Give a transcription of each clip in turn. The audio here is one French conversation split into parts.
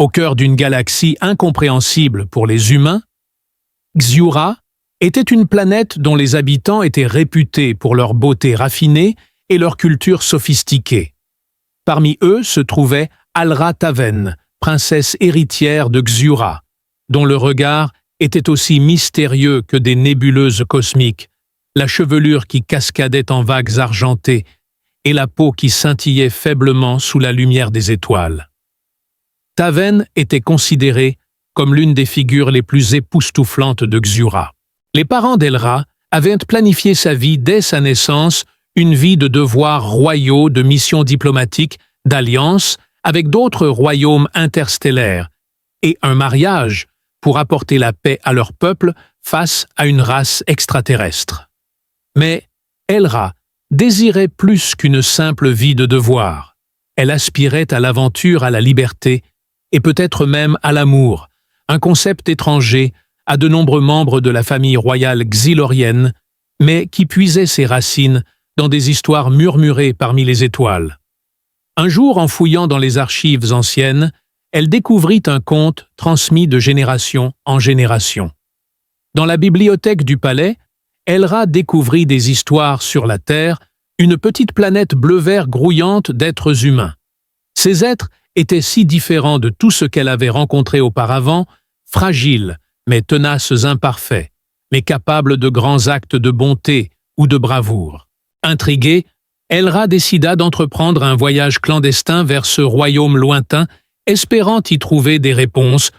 Au cœur d'une galaxie incompréhensible pour les humains, Xiura était une planète dont les habitants étaient réputés pour leur beauté raffinée et leur culture sophistiquée. Parmi eux se trouvait Alra Taven, princesse héritière de Xiura, dont le regard était aussi mystérieux que des nébuleuses cosmiques, la chevelure qui cascadait en vagues argentées et la peau qui scintillait faiblement sous la lumière des étoiles. Taven était considérée comme l'une des figures les plus époustouflantes de Xiura. Les parents d'Elra avaient planifié sa vie dès sa naissance, une vie de devoirs royaux, de missions diplomatiques, d'alliances avec d'autres royaumes interstellaires, et un mariage pour apporter la paix à leur peuple face à une race extraterrestre. Mais Elra désirait plus qu'une simple vie de devoir. Elle aspirait à l'aventure, à la liberté, et peut-être même à l'amour, un concept étranger à de nombreux membres de la famille royale xylorienne, mais qui puisait ses racines dans des histoires murmurées parmi les étoiles. Un jour, en fouillant dans les archives anciennes, elle découvrit un conte transmis de génération en génération. Dans la bibliothèque du palais, Elra découvrit des histoires sur la Terre, une petite planète bleu-vert grouillante d'êtres humains. Ces êtres étaient si différents de tout ce qu'elle avait rencontré auparavant, fragiles, mais tenaces imparfaits, mais capables de grands actes de bonté ou de bravoure. Intriguée, Elra décida d'entreprendre un voyage clandestin vers ce royaume lointain, espérant y trouver des réponses,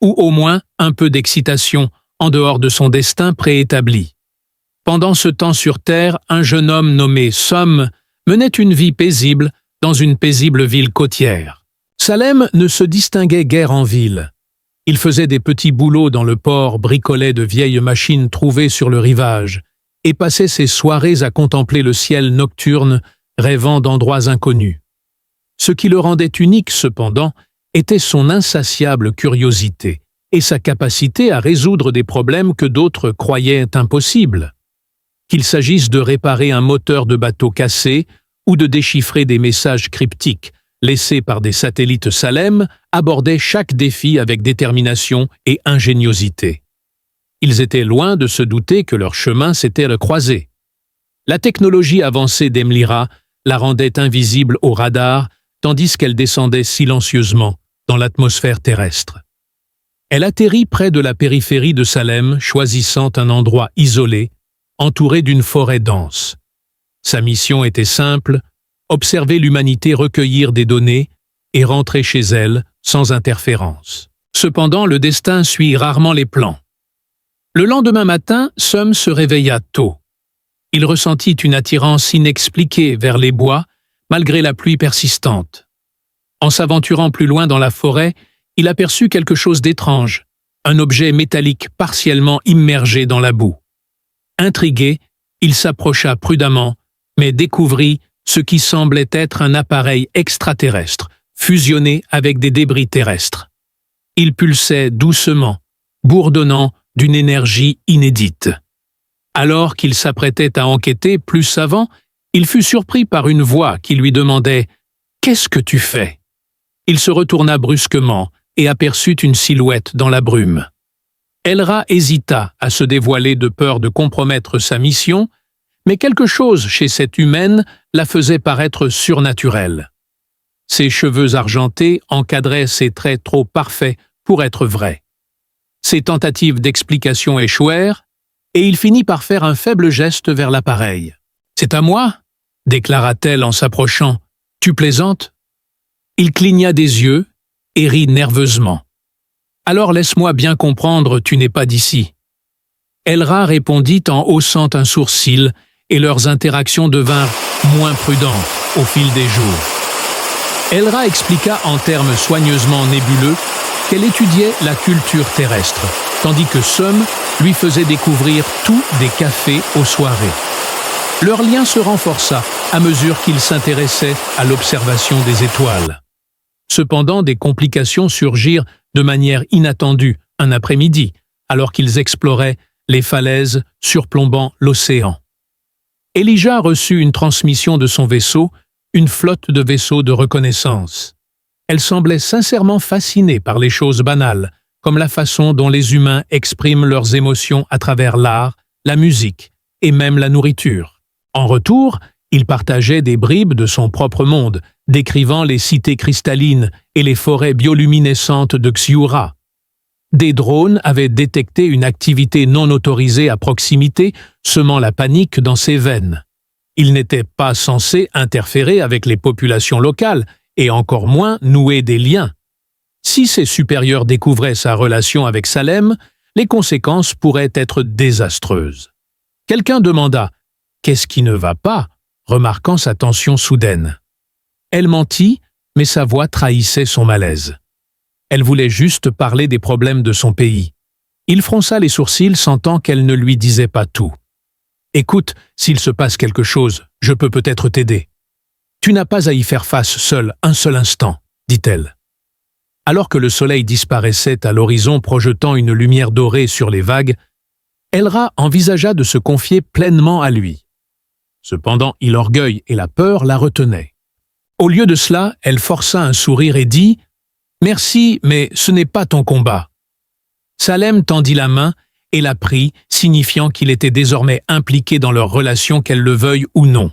ou au moins un peu d'excitation en dehors de son destin préétabli. Pendant ce temps sur Terre, un jeune homme nommé Somme menait une vie paisible dans une paisible ville côtière. Salem ne se distinguait guère en ville. Il faisait des petits boulots dans le port, bricolait de vieilles machines trouvées sur le rivage, et passait ses soirées à contempler le ciel nocturne, rêvant d'endroits inconnus. Ce qui le rendait unique, cependant, était son insatiable curiosité et sa capacité à résoudre des problèmes que d'autres croyaient impossibles. Qu'il s'agisse de réparer un moteur de bateau cassé ou de déchiffrer des messages cryptiques laissés par des satellites Salem, abordait chaque défi avec détermination et ingéniosité. Ils étaient loin de se douter que leur chemin s'était croisé. La technologie avancée d'Emlyra la rendait invisible au radar, tandis qu'elle descendait silencieusement dans l'atmosphère terrestre. Elle atterrit près de la périphérie de Salem, choisissant un endroit isolé, entouré d'une forêt dense. Sa mission était simple, observer l'humanité recueillir des données et rentrer chez elle sans interférence. Cependant, le destin suit rarement les plans. Le lendemain matin, Somme se réveilla tôt. Il ressentit une attirance inexpliquée vers les bois, malgré la pluie persistante. En s'aventurant plus loin dans la forêt, il aperçut quelque chose d'étrange, un objet métallique partiellement immergé dans la boue. Intrigué, il s'approcha prudemment, mais découvrit ce qui semblait être un appareil extraterrestre, fusionné avec des débris terrestres. Il pulsait doucement, bourdonnant d'une énergie inédite. Alors qu'il s'apprêtait à enquêter plus savant, il fut surpris par une voix qui lui demandait « Qu'est-ce que tu fais ?» Il se retourna brusquement et aperçut une silhouette dans la brume. Elra hésita à se dévoiler de peur de compromettre sa mission, mais quelque chose chez cette humaine la faisait paraître surnaturelle. Ses cheveux argentés encadraient ses traits trop parfaits pour être vrais. Ses tentatives d'explication échouèrent, et il finit par faire un faible geste vers l'appareil. « C'est à moi » déclara-t-elle en s'approchant. « Tu plaisantes ?» Il cligna des yeux et rit nerveusement. « Alors laisse-moi bien comprendre, tu n'es pas d'ici. » Elra répondit en haussant un sourcil, et leurs interactions devinrent moins prudentes au fil des jours. Elra expliqua en termes soigneusement nébuleux qu'elle étudiait la culture terrestre, tandis que Somme lui faisait découvrir tout des cafés aux soirées. Leur lien se renforça à mesure qu'ils s'intéressaient à l'observation des étoiles. Cependant, des complications surgirent de manière inattendue un après-midi, alors qu'ils exploraient les falaises surplombant l'océan. Elijah reçut une transmission de son vaisseau, une flotte de vaisseaux de reconnaissance. Elle semblait sincèrement fascinée par les choses banales, comme la façon dont les humains expriment leurs émotions à travers l'art, la musique et même la nourriture. En retour, il partageait des bribes de son propre monde, décrivant les cités cristallines et les forêts bioluminescentes de Xiura. Des drones avaient détecté une activité non autorisée à proximité, semant la panique dans ses veines. Ils n'étaient pas censés interférer avec les populations locales, et encore moins nouer des liens. Si ses supérieurs découvraient sa relation avec Salem, les conséquences pourraient être désastreuses. Quelqu'un demanda « Qu'est-ce qui ne va pas ?» remarquant sa tension soudaine. Elle mentit, mais sa voix trahissait son malaise. Elle voulait juste parler des problèmes de son pays. Il fronça les sourcils, sentant qu'elle ne lui disait pas tout. « Écoute, s'il se passe quelque chose, je peux peut-être t'aider. »« Tu n'as pas à y faire face seul un seul instant, » dit-elle. Alors que le soleil disparaissait à l'horizon projetant une lumière dorée sur les vagues, Elra envisagea de se confier pleinement à lui. Cependant, l'orgueil et la peur la retenaient. Au lieu de cela, elle força un sourire et dit « Merci, mais ce n'est pas ton combat. » Salem tendit la main et la prit, signifiant qu'il était désormais impliqué dans leur relation, qu'elle le veuille ou non.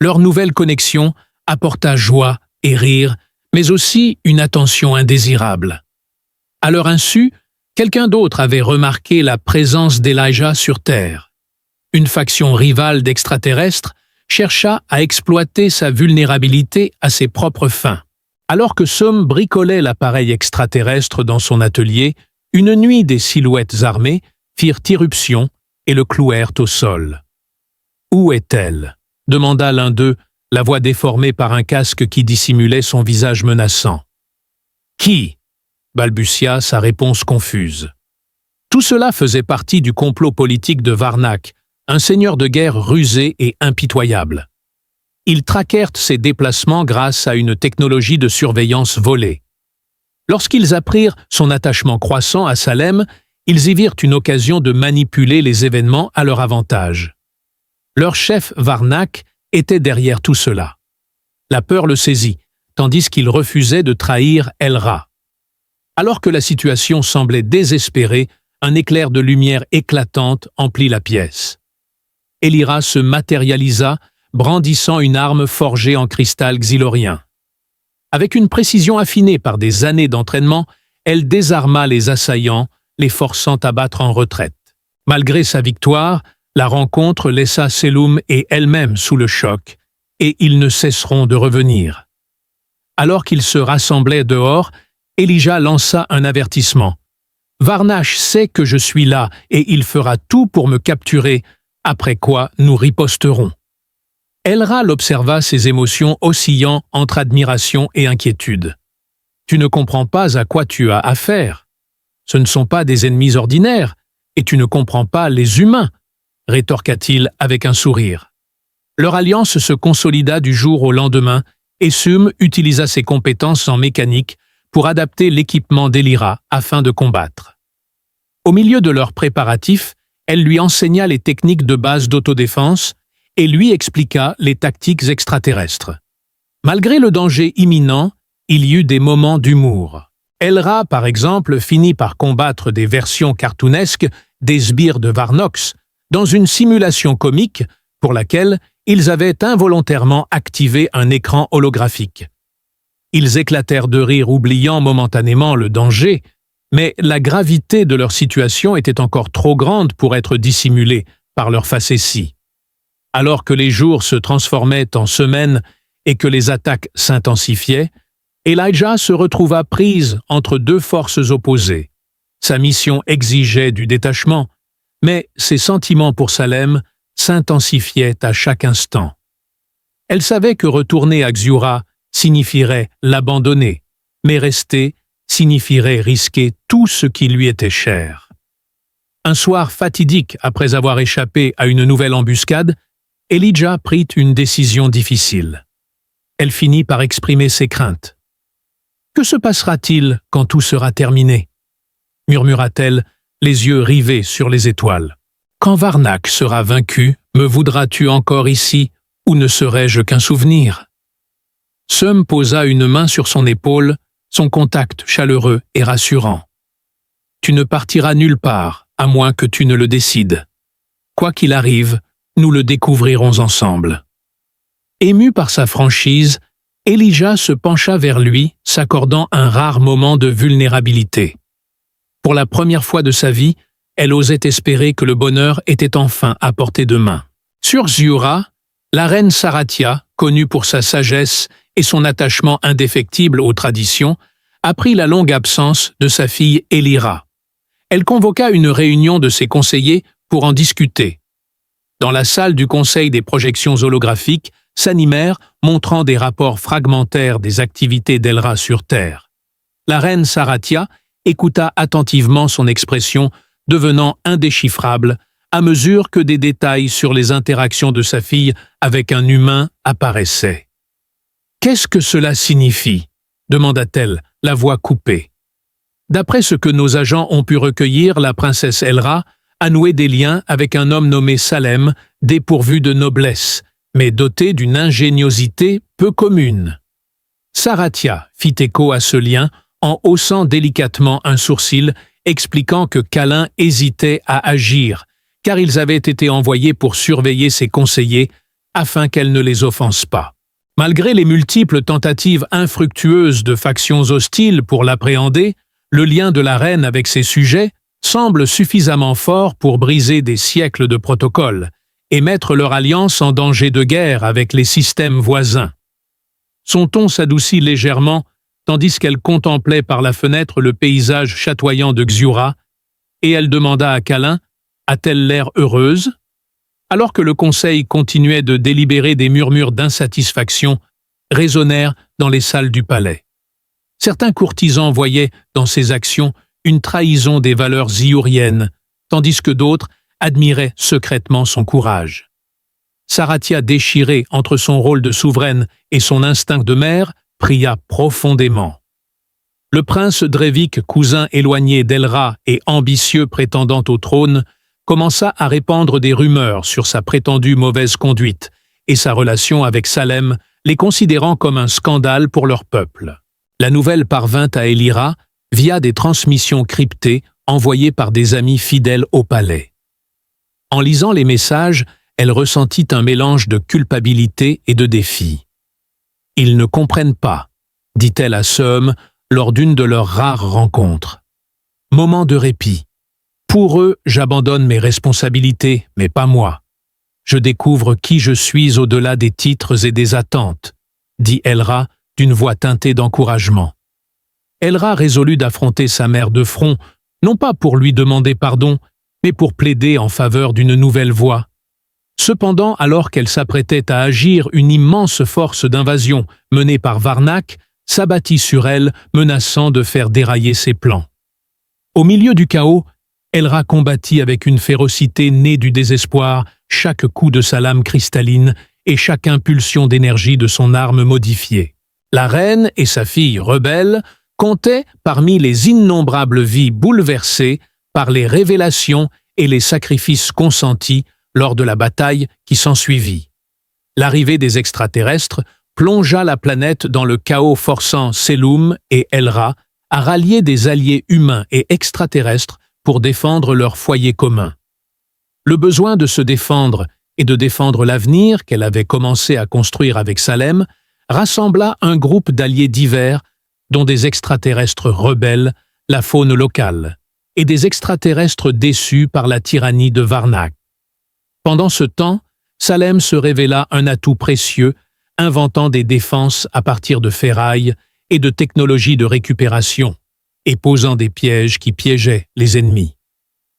Leur nouvelle connexion apporta joie et rire, mais aussi une attention indésirable. À leur insu, quelqu'un d'autre avait remarqué la présence d'Elijah sur Terre. Une faction rivale d'extraterrestres chercha à exploiter sa vulnérabilité à ses propres fins. Alors que Somme bricolait l'appareil extraterrestre dans son atelier, une nuit des silhouettes armées firent irruption et le clouèrent au sol. « Où est-elle » demanda l'un d'eux, la voix déformée par un casque qui dissimulait son visage menaçant. « Qui » balbutia sa réponse confuse. Tout cela faisait partie du complot politique de Varnak, un seigneur de guerre rusé et impitoyable. Ils traquèrent ses déplacements grâce à une technologie de surveillance volée. Lorsqu'ils apprirent son attachement croissant à Salem, ils y virent une occasion de manipuler les événements à leur avantage. Leur chef Varnak était derrière tout cela. La peur le saisit, tandis qu'il refusait de trahir Elra. Alors que la situation semblait désespérée, un éclair de lumière éclatante emplit la pièce. Elira se matérialisa, brandissant une arme forgée en cristal xylorien. Avec une précision affinée par des années d'entraînement, elle désarma les assaillants, les forçant à battre en retraite. Malgré sa victoire, la rencontre laissa Selum et elle-même sous le choc, et ils ne cesseront de revenir. Alors qu'ils se rassemblaient dehors, Elijah lança un avertissement. « Varnash sait que je suis là et il fera tout pour me capturer, après quoi nous riposterons. » Elra l'observa, ses émotions oscillant entre admiration et inquiétude. « Tu ne comprends pas à quoi tu as affaire. Ce ne sont pas des ennemis ordinaires, et tu ne comprends pas les humains, » rétorqua-t-il avec un sourire. Leur alliance se consolida du jour au lendemain, et Sum utilisa ses compétences en mécanique pour adapter l'équipement d'Elira afin de combattre. Au milieu de leurs préparatifs, elle lui enseigna les techniques de base d'autodéfense et lui expliqua les tactiques extraterrestres. Malgré le danger imminent, il y eut des moments d'humour. Elra, par exemple, finit par combattre des versions cartoonesques des sbires de Varnox dans une simulation comique pour laquelle ils avaient involontairement activé un écran holographique. Ils éclatèrent de rire, oubliant momentanément le danger, mais la gravité de leur situation était encore trop grande pour être dissimulée par leur facétie. Alors que les jours se transformaient en semaines et que les attaques s'intensifiaient, Elijah se retrouva prise entre deux forces opposées. Sa mission exigeait du détachement, mais ses sentiments pour Salem s'intensifiaient à chaque instant. Elle savait que retourner à Xiura signifierait l'abandonner, mais rester signifierait risquer tout ce qui lui était cher. Un soir fatidique, après avoir échappé à une nouvelle embuscade, Elijah prit une décision difficile. Elle finit par exprimer ses craintes. « Que se passera-t-il quand tout sera terminé ?» murmura-t-elle, les yeux rivés sur les étoiles. « Quand Varnak sera vaincu, me voudras-tu encore ici, ou ne serai-je qu'un souvenir ?» Seum posa une main sur son épaule, son contact chaleureux et rassurant. « Tu ne partiras nulle part, à moins que tu ne le décides. Quoi qu'il arrive, nous le découvrirons ensemble. » Ému par sa franchise, Elijah se pencha vers lui, s'accordant un rare moment de vulnérabilité. Pour la première fois de sa vie, elle osait espérer que le bonheur était enfin à portée de main. Sur Xiura, la reine Sarathia, connue pour sa sagesse et son attachement indéfectible aux traditions, apprit la longue absence de sa fille Elira. Elle convoqua une réunion de ses conseillers pour en discuter. Dans la salle du Conseil des projections holographiques s'animèrent, montrant des rapports fragmentaires des activités d'Elra sur Terre. La reine Sarathia écouta attentivement son expression, devenant indéchiffrable à mesure que des détails sur les interactions de sa fille avec un humain apparaissaient. « Qu'est-ce que cela signifie ?» demanda-t-elle, la voix coupée. D'après ce que nos agents ont pu recueillir, la princesse Elra a noué des liens avec un homme nommé Salem, dépourvu de noblesse, mais doté d'une ingéniosité peu commune. Sarathia fit écho à ce lien en haussant délicatement un sourcil, expliquant que Kalin hésitait à agir, car ils avaient été envoyés pour surveiller ses conseillers afin qu'elle ne les offense pas. Malgré les multiples tentatives infructueuses de factions hostiles pour l'appréhender, le lien de la reine avec ses sujets semble suffisamment fort pour briser des siècles de protocoles et mettre leur alliance en danger de guerre avec les systèmes voisins. Son ton s'adoucit légèrement, tandis qu'elle contemplait par la fenêtre le paysage chatoyant de Xiura, et elle demanda à Kalin « A-t-elle l'air heureuse ?» Alors que le conseil continuait de délibérer, des murmures d'insatisfaction résonnèrent dans les salles du palais. Certains courtisans voyaient dans ses actions une trahison des valeurs ziouriennes, tandis que d'autres admiraient secrètement son courage. Sarathia, déchirée entre son rôle de souveraine et son instinct de mère, pria profondément. Le prince Drevik, cousin éloigné d'Elra et ambitieux prétendant au trône, commença à répandre des rumeurs sur sa prétendue mauvaise conduite et sa relation avec Salem, les considérant comme un scandale pour leur peuple. La nouvelle parvint à Elira via des transmissions cryptées envoyées par des amis fidèles au palais. En lisant les messages, elle ressentit un mélange de culpabilité et de défi. « Ils ne comprennent pas », dit-elle à Seum lors d'une de leurs rares rencontres. Moment de répit. « Pour eux, j'abandonne mes responsabilités, mais pas moi. Je découvre qui je suis au-delà des titres et des attentes », dit Elra d'une voix teintée d'encouragement. Elra résolut d'affronter sa mère de front, non pas pour lui demander pardon, mais pour plaider en faveur d'une nouvelle voie. Cependant, alors qu'elle s'apprêtait à agir, une immense force d'invasion menée par Varnak s'abattit sur elle, menaçant de faire dérailler ses plans. Au milieu du chaos, Elra combattit avec une férocité née du désespoir chaque coup de sa lame cristalline et chaque impulsion d'énergie de son arme modifiée. La reine et sa fille rebelle comptaient parmi les innombrables vies bouleversées par les révélations et les sacrifices consentis lors de la bataille qui s'ensuivit. L'arrivée des extraterrestres plongea la planète dans le chaos, forçant Selum et Elra à rallier des alliés humains et extraterrestres pour défendre leur foyer commun. Le besoin de se défendre et de défendre l'avenir qu'elle avait commencé à construire avec Salem rassembla un groupe d'alliés divers, dont des extraterrestres rebelles, la faune locale, et des extraterrestres déçus par la tyrannie de Varnak. Pendant ce temps, Salem se révéla un atout précieux, inventant des défenses à partir de ferraille et de technologies de récupération, et posant des pièges qui piégeaient les ennemis.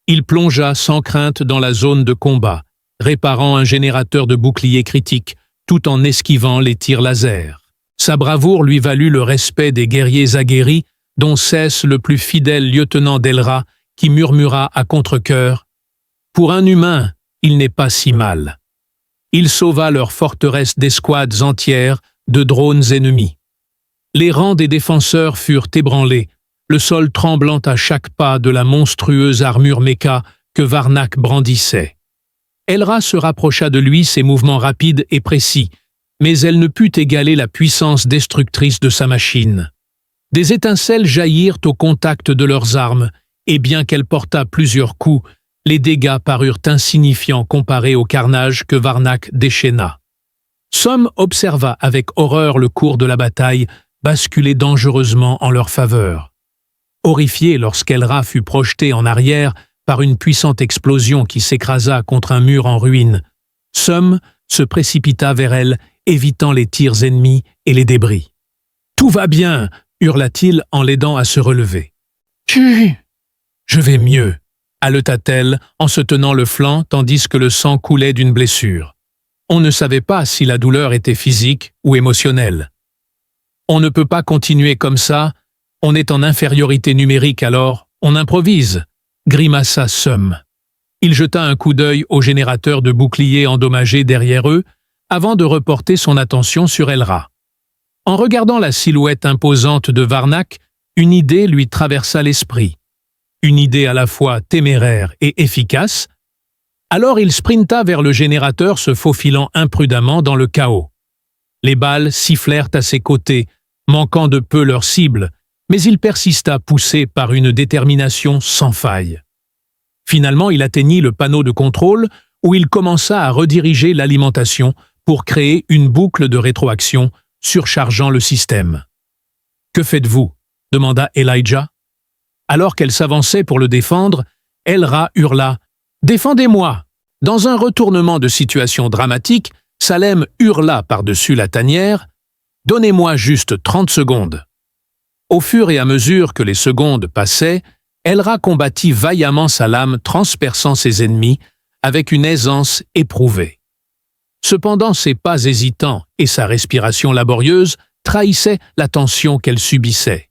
Il plongea sans crainte dans la zone de combat, réparant un générateur de boucliers critiques, tout en esquivant les tirs laser. Sa bravoure lui valut le respect des guerriers aguerris, dont cesse le plus fidèle lieutenant d'Elra, qui murmura à contre-cœur « Pour un humain, il n'est pas si mal. » Il sauva leur forteresse d'escouades entières de drones ennemis. Les rangs des défenseurs furent ébranlés, le sol tremblant à chaque pas de la monstrueuse armure méca que Varnak brandissait. Elra se rapprocha de lui, ses mouvements rapides et précis, mais elle ne put égaler la puissance destructrice de sa machine. Des étincelles jaillirent au contact de leurs armes, et bien qu'elle portât plusieurs coups, les dégâts parurent insignifiants comparés au carnage que Varnac déchaîna. Somme observa avec horreur le cours de la bataille basculer dangereusement en leur faveur. Horrifiée lorsqu'Elra fut projetée en arrière par une puissante explosion qui s'écrasa contre un mur en ruine, Somme se précipita vers elle, évitant les tirs ennemis et les débris. « Tout va bien !» hurla-t-il en l'aidant à se relever. « Je vais mieux !» haleta-t-elle en se tenant le flanc tandis que le sang coulait d'une blessure. On ne savait pas si la douleur était physique ou émotionnelle. « On ne peut pas continuer comme ça, on est en infériorité numérique alors, on improvise !» grimaça Somme. Il jeta un coup d'œil au générateur de boucliers endommagé derrière eux avant de reporter son attention sur Elra. En regardant la silhouette imposante de Varnac, une idée lui traversa l'esprit. Une idée à la fois téméraire et efficace. Alors il sprinta vers le générateur se faufilant imprudemment dans le chaos. Les balles sifflèrent à ses côtés, manquant de peu leur cible, mais il persista poussé par une détermination sans faille. Finalement, il atteignit le panneau de contrôle où il commença à rediriger l'alimentation pour créer une boucle de rétroaction surchargeant le système. « Que faites-vous » demanda Elijah. Alors qu'elle s'avançait pour le défendre, Elra hurla « Défendez-moi !» Dans un retournement de situation dramatique, Salem hurla par-dessus la tanière « Donnez-moi juste 30 secondes !» Au fur et à mesure que les secondes passaient, Elra combattit vaillamment sa lame transperçant ses ennemis avec une aisance éprouvée. Cependant, ses pas hésitants et sa respiration laborieuse trahissaient la tension qu'elle subissait.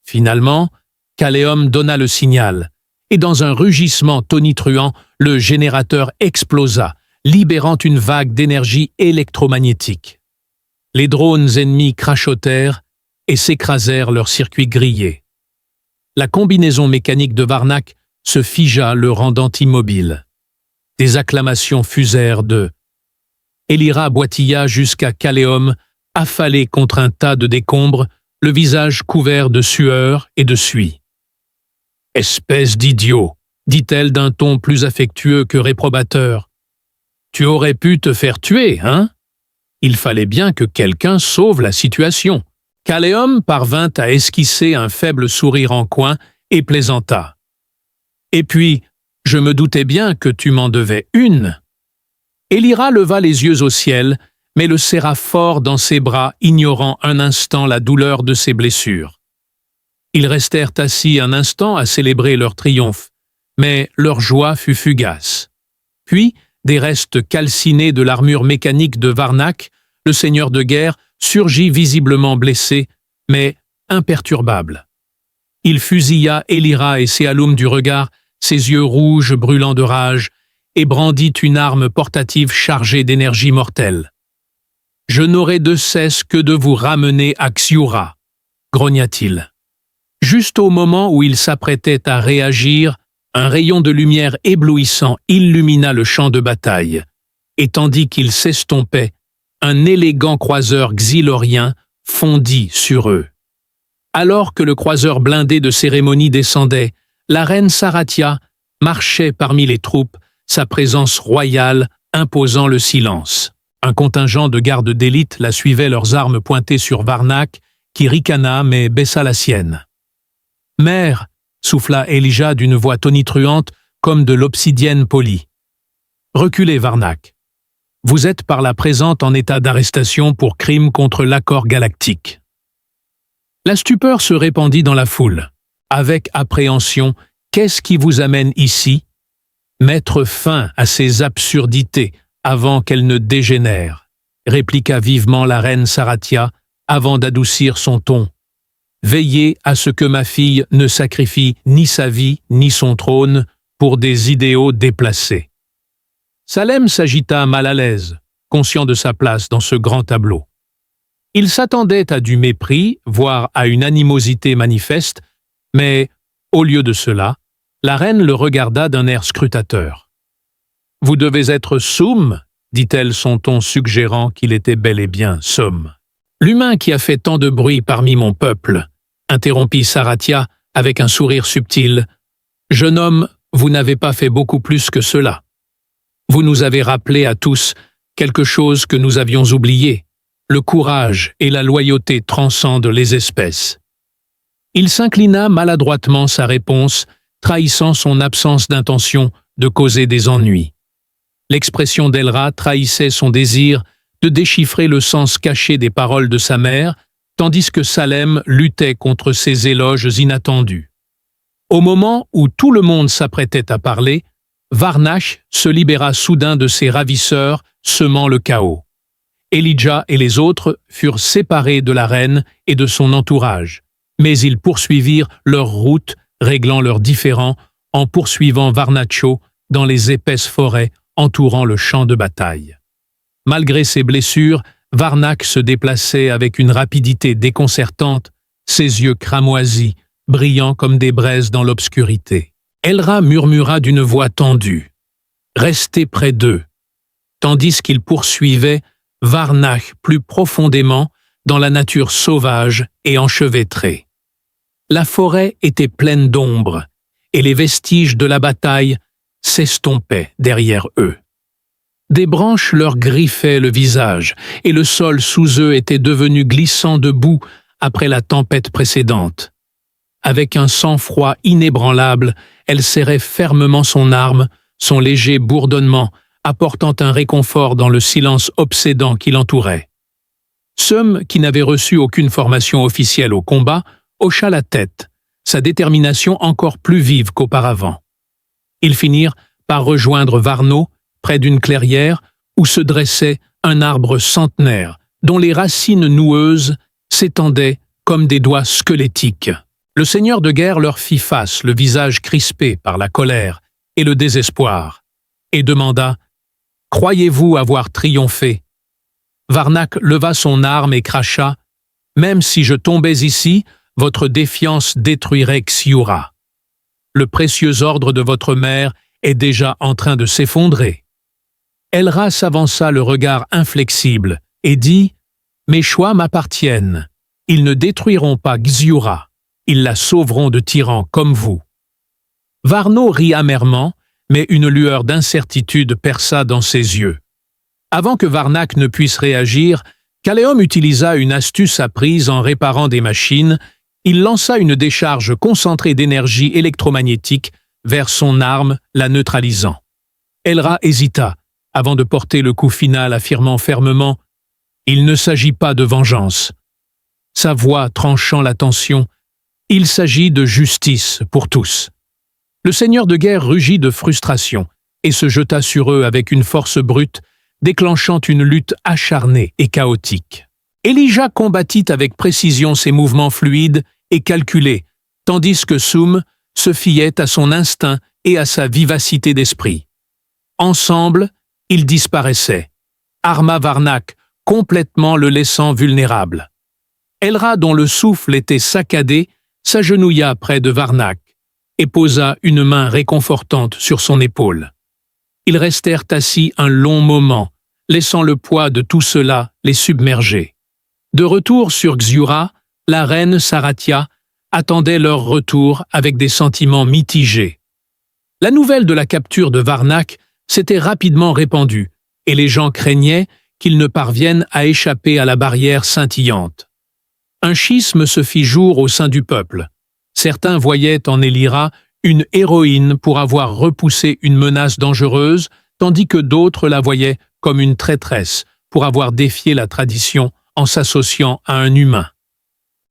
Finalement, Caléum donna le signal, et dans un rugissement tonitruant, le générateur explosa, libérant une vague d'énergie électromagnétique. Les drones ennemis crachotèrent et s'écrasèrent leurs circuits grillés. La combinaison mécanique de Varnac se figea, le rendant immobile. Des acclamations fusèrent de Elira boitilla jusqu'à Caléum, affalé contre un tas de décombres, le visage couvert de sueur et de suie. « Espèce d'idiot !» dit-elle d'un ton plus affectueux que réprobateur. « Tu aurais pu te faire tuer, hein ? Il fallait bien que quelqu'un sauve la situation. » Caléum parvint à esquisser un faible sourire en coin et plaisanta. « Et puis, je me doutais bien que tu m'en devais une. » Elira leva les yeux au ciel, mais le serra fort dans ses bras, ignorant un instant la douleur de ses blessures. Ils restèrent assis un instant à célébrer leur triomphe, mais leur joie fut fugace. Puis, des restes calcinés de l'armure mécanique de Varnac, le seigneur de guerre surgit visiblement blessé, mais imperturbable. Il fusilla Elira et Sealoum du regard, ses yeux rouges brûlant de rage, et brandit une arme portative chargée d'énergie mortelle. « Je n'aurai de cesse que de vous ramener à Xiura » grogna-t-il. Juste au moment où il s'apprêtait à réagir, un rayon de lumière éblouissant illumina le champ de bataille, et tandis qu'il s'estompait, un élégant croiseur xylorien fondit sur eux. Alors que le croiseur blindé de cérémonie descendait, la reine Sarathia marchait parmi les troupes, sa présence royale imposant le silence. Un contingent de gardes d'élite la suivait, leurs armes pointées sur Varnac, qui ricana mais baissa la sienne. « Mère !» souffla Elijah d'une voix tonitruante comme de l'obsidienne polie. « Reculez, Varnac. Vous êtes par la présente en état d'arrestation pour crime contre l'accord galactique. » La stupeur se répandit dans la foule. Avec appréhension, qu'est-ce qui vous amène ici? Mettre fin à ces absurdités avant qu'elles ne dégénèrent, répliqua vivement la reine Sarathia avant d'adoucir son ton. Veillez à ce que ma fille ne sacrifie ni sa vie ni son trône pour des idéaux déplacés. Salem s'agita mal à l'aise, conscient de sa place dans ce grand tableau. Il s'attendait à du mépris, voire à une animosité manifeste, mais, au lieu de cela, la reine le regarda d'un air scrutateur. « Vous devez être Soum » dit-elle son ton suggérant qu'il était bel et bien somme. L'humain qui a fait tant de bruit parmi mon peuple, interrompit Sarathia avec un sourire subtil. Jeune homme, vous n'avez pas fait beaucoup plus que cela. Vous nous avez rappelé à tous quelque chose que nous avions oublié. Le courage et la loyauté transcendent les espèces. Il s'inclina maladroitement sa réponse, trahissant son absence d'intention de causer des ennuis. L'expression d'Elra trahissait son désir de déchiffrer le sens caché des paroles de sa mère, tandis que Salem luttait contre ses éloges inattendus. Au moment où tout le monde s'apprêtait à parler, Varnash se libéra soudain de ses ravisseurs, semant le chaos. Elijah et les autres furent séparés de la reine et de son entourage, mais ils poursuivirent leur route, réglant leurs différends, en poursuivant Varnacho dans les épaisses forêts entourant le champ de bataille. Malgré ses blessures, Varnak se déplaçait avec une rapidité déconcertante, ses yeux cramoisis, brillant comme des braises dans l'obscurité. Elra murmura d'une voix tendue. « Restez près d'eux », tandis qu'il poursuivait Varnak plus profondément dans la nature sauvage et enchevêtrée. La forêt était pleine d'ombre, et les vestiges de la bataille s'estompaient derrière eux. Des branches leur griffaient le visage, et le sol sous eux était devenu glissant de boue après la tempête précédente. Avec un sang-froid inébranlable, elle serrait fermement son arme, son léger bourdonnement apportant un réconfort dans le silence obsédant qui l'entourait. Sum, qui n'avait reçu aucune formation officielle au combat, hocha la tête, sa détermination encore plus vive qu'auparavant. Ils finirent par rejoindre Varno, près d'une clairière où se dressait un arbre centenaire, dont les racines noueuses s'étendaient comme des doigts squelettiques. Le seigneur de guerre leur fit face, le visage crispé par la colère et le désespoir, et demanda « Croyez-vous avoir triomphé ?» Varnak leva son arme et cracha « Même si je tombais ici, votre défiance détruirait Xiura. Le précieux ordre de votre mère est déjà en train de s'effondrer. » Elra s'avança le regard inflexible et dit « Mes choix m'appartiennent. Ils ne détruiront pas Xiura. Ils la sauveront de tyrans comme vous. » Varno rit amèrement, mais une lueur d'incertitude perça dans ses yeux. Avant que Varnak ne puisse réagir, Kaleum utilisa une astuce apprise en réparant des machines. Il lança une décharge concentrée d'énergie électromagnétique vers son arme, la neutralisant. Elra hésita, avant de porter le coup final, affirmant fermement « Il ne s'agit pas de vengeance. » Sa voix tranchant la tension, « Il s'agit de justice pour tous. » Le seigneur de guerre rugit de frustration et se jeta sur eux avec une force brute, déclenchant une lutte acharnée et chaotique. Elijah combattit avec précision ses mouvements fluides et calculés, tandis que Sum se fiait à son instinct et à sa vivacité d'esprit. Ensemble, ils disparaissaient, arma Varnak, complètement le laissant vulnérable. Elra, dont le souffle était saccadé, s'agenouilla près de Varnak et posa une main réconfortante sur son épaule. Ils restèrent assis un long moment, laissant le poids de tout cela les submerger. De retour sur Xiura, la reine Sarathia attendait leur retour avec des sentiments mitigés. La nouvelle de la capture de Varnak s'était rapidement répandue, et les gens craignaient qu'ils ne parviennent à échapper à la barrière scintillante. Un schisme se fit jour au sein du peuple. Certains voyaient en Elira une héroïne pour avoir repoussé une menace dangereuse, tandis que d'autres la voyaient comme une traîtresse pour avoir défié la tradition en s'associant à un humain.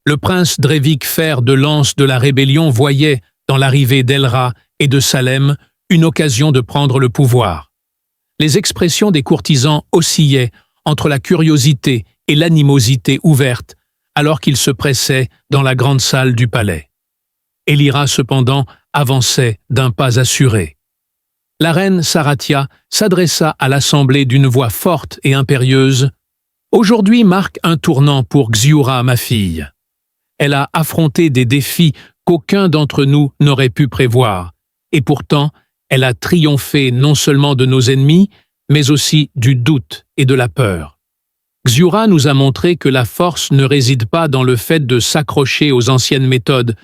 Le prince Drevik, fer de lance de la rébellion, voyait, dans l'arrivée d'Elra et de Salem, une occasion de prendre le pouvoir. Les expressions des courtisans oscillaient entre la curiosité et l'animosité ouverte, alors qu'ils se pressaient dans la grande salle du palais. Elira, cependant, avançait d'un pas assuré. La reine Sarathia s'adressa à l'assemblée d'une voix forte et impérieuse. « Aujourd'hui marque un tournant pour Xiura, ma fille. Elle a affronté des défis qu'aucun d'entre nous n'aurait pu prévoir, et pourtant, elle a triomphé non seulement de nos ennemis, mais aussi du doute et de la peur. Xiura nous a montré que la force ne réside pas dans le fait de s'accrocher aux anciennes méthodes,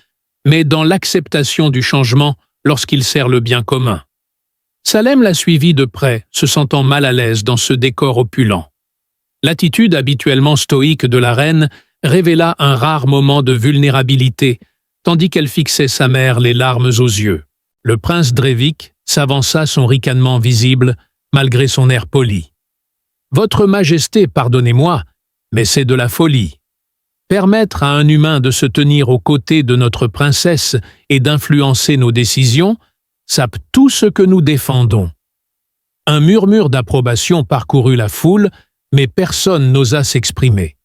mais dans l'acceptation du changement lorsqu'il sert le bien commun. Salem l'a suivi de près, se sentant mal à l'aise dans ce décor opulent. L'attitude habituellement stoïque de la reine révéla un rare moment de vulnérabilité, tandis qu'elle fixait sa mère les larmes aux yeux. Le prince Drevik s'avança, son ricanement visible, malgré son air poli. « Votre Majesté, pardonnez-moi, mais c'est de la folie. Permettre à un humain de se tenir aux côtés de notre princesse et d'influencer nos décisions sape tout ce que nous défendons. » Un murmure d'approbation parcourut la foule, mais personne n'osa s'exprimer.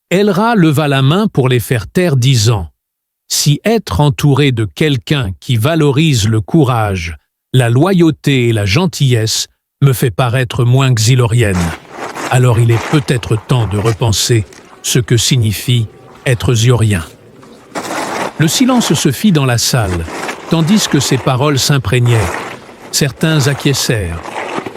Elra leva la main pour les faire taire, disant « Si être entouré de quelqu'un qui valorise le courage, la loyauté et la gentillesse me fait paraître moins xylorienne, alors il est peut-être temps de repenser ce que signifie être xiorien. » Le silence se fit dans la salle, tandis que ces paroles s'imprégnaient. Certains acquiescèrent,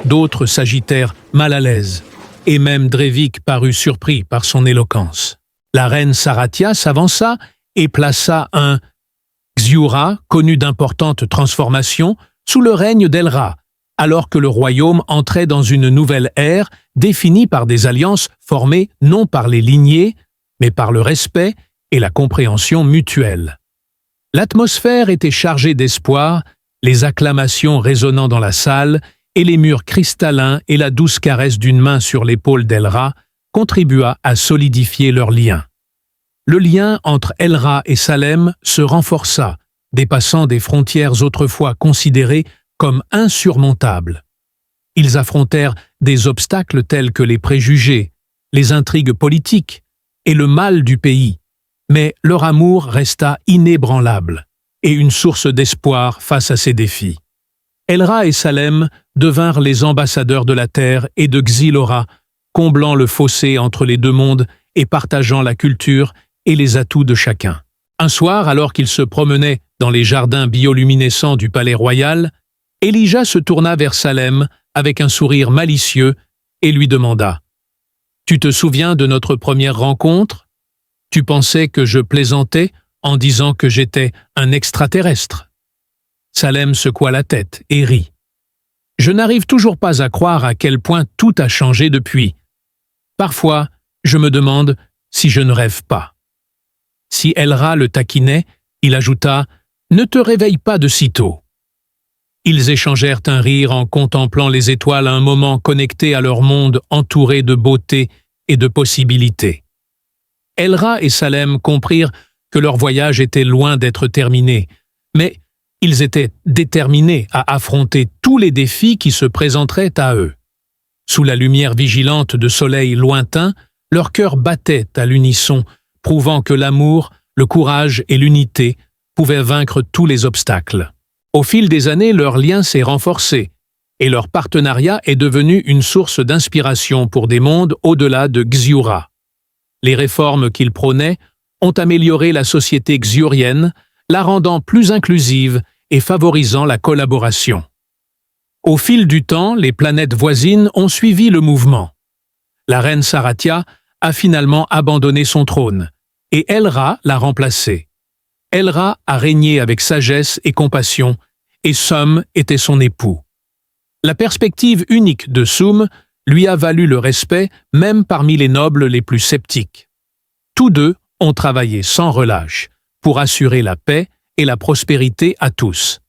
d'autres s'agitèrent mal à l'aise, et même Drevik parut surpris par son éloquence. La reine Sarathia s'avança et plaça un Xiura connu d'importantes transformations sous le règne d'Elra, alors que le royaume entrait dans une nouvelle ère définie par des alliances formées non par les lignées, mais par le respect et la compréhension mutuelle. L'atmosphère était chargée d'espoir, les acclamations résonnant dans la salle, et les murs cristallins et la douce caresse d'une main sur l'épaule d'Elra contribua à solidifier leur lien. Le lien entre Elra et Salem se renforça, dépassant des frontières autrefois considérées comme insurmontables. Ils affrontèrent des obstacles tels que les préjugés, les intrigues politiques et le mal du pays, mais leur amour resta inébranlable et une source d'espoir face à ces défis. Elra et Salem devinrent les ambassadeurs de la terre et de Xylora, comblant le fossé entre les deux mondes et partageant la culture et les atouts de chacun. Un soir, alors qu'ils se promenaient dans les jardins bioluminescents du palais royal, Elijah se tourna vers Salem avec un sourire malicieux et lui demanda « Tu te souviens de notre première rencontre? Tu pensais que je plaisantais en disant que j'étais un extraterrestre ?» Salem secoua la tête et rit. « Je n'arrive toujours pas à croire à quel point tout a changé depuis. Parfois, je me demande si je ne rêve pas. » Si Elra le taquinait, il ajouta « Ne te réveille pas de sitôt. » Ils échangèrent un rire en contemplant les étoiles un moment connectés à leur monde entouré de beauté et de possibilités. Elra et Salem comprirent que leur voyage était loin d'être terminé, mais ils étaient déterminés à affronter tous les défis qui se présenteraient à eux. Sous la lumière vigilante de soleils lointains, leur cœur battait à l'unisson, prouvant que l'amour, le courage et l'unité pouvaient vaincre tous les obstacles. Au fil des années, leur lien s'est renforcé, et leur partenariat est devenu une source d'inspiration pour des mondes au-delà de Xiura. Les réformes qu'ils prônaient ont amélioré la société xiurienne, la rendant plus inclusive et favorisant la collaboration. Au fil du temps, les planètes voisines ont suivi le mouvement. La reine Sarathia a finalement abandonné son trône, et Elra l'a remplacé. Elra a régné avec sagesse et compassion, et Somme était son époux. La perspective unique de Soum lui a valu le respect même parmi les nobles les plus sceptiques. Tous deux ont travaillé sans relâche pour assurer la paix et la prospérité à tous.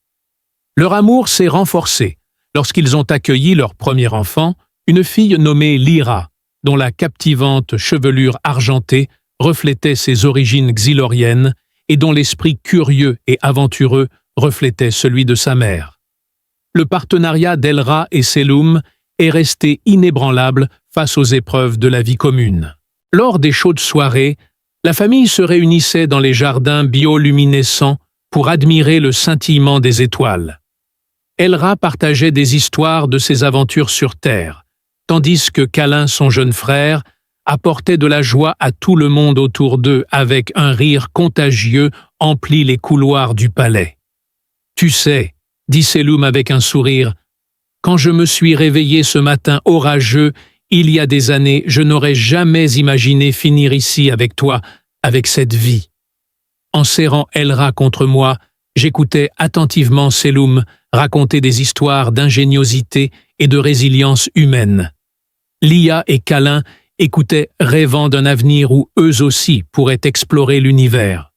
Leur amour s'est renforcé lorsqu'ils ont accueilli leur premier enfant, une fille nommée Lyra, dont la captivante chevelure argentée reflétait ses origines xyloriennes et dont l'esprit curieux et aventureux reflétait celui de sa mère. Le partenariat d'Elra et Selum est resté inébranlable face aux épreuves de la vie commune. Lors des chaudes soirées, la famille se réunissait dans les jardins bioluminescents pour admirer le scintillement des étoiles. Elra partageait des histoires de ses aventures sur Terre, tandis que Calin, son jeune frère, apportait de la joie à tout le monde autour d'eux avec un rire contagieux emplit les couloirs du palais. « Tu sais, » dit Selum avec un sourire, Quand je me suis réveillé ce matin orageux, il y a des années, je n'aurais jamais imaginé finir ici avec toi, avec cette vie. » En serrant Elra contre moi, j'écoutais attentivement Selum raconter des histoires d'ingéniosité et de résilience humaine. Lia et Kalin écoutaient rêvant d'un avenir où eux aussi pourraient explorer l'univers.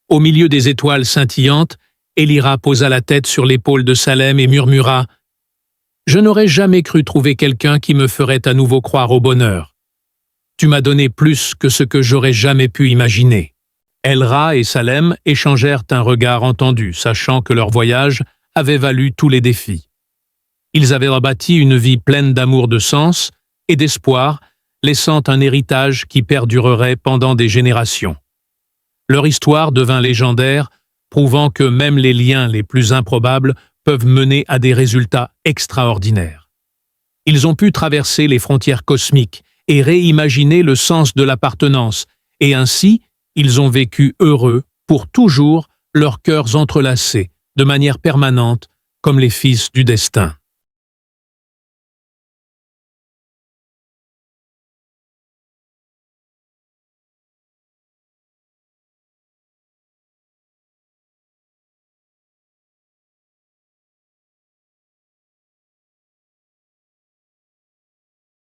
Au milieu des étoiles scintillantes, Elira posa la tête sur l'épaule de Salem et murmura « Je n'aurais jamais cru trouver quelqu'un qui me ferait à nouveau croire au bonheur. Tu m'as donné plus que ce que j'aurais jamais pu imaginer. » Elra et Salem échangèrent un regard entendu, sachant que leur voyage avait valu tous les défis. Ils avaient rebâti une vie pleine d'amour de sens et d'espoir, laissant un héritage qui perdurerait pendant des générations. Leur histoire devint légendaire, prouvant que même les liens les plus improbables peuvent mener à des résultats extraordinaires. Ils ont pu traverser les frontières cosmiques et réimaginer le sens de l'appartenance, et ainsi, ils ont vécu heureux pour toujours, leurs cœurs entrelacés, de manière permanente, comme les fils du destin.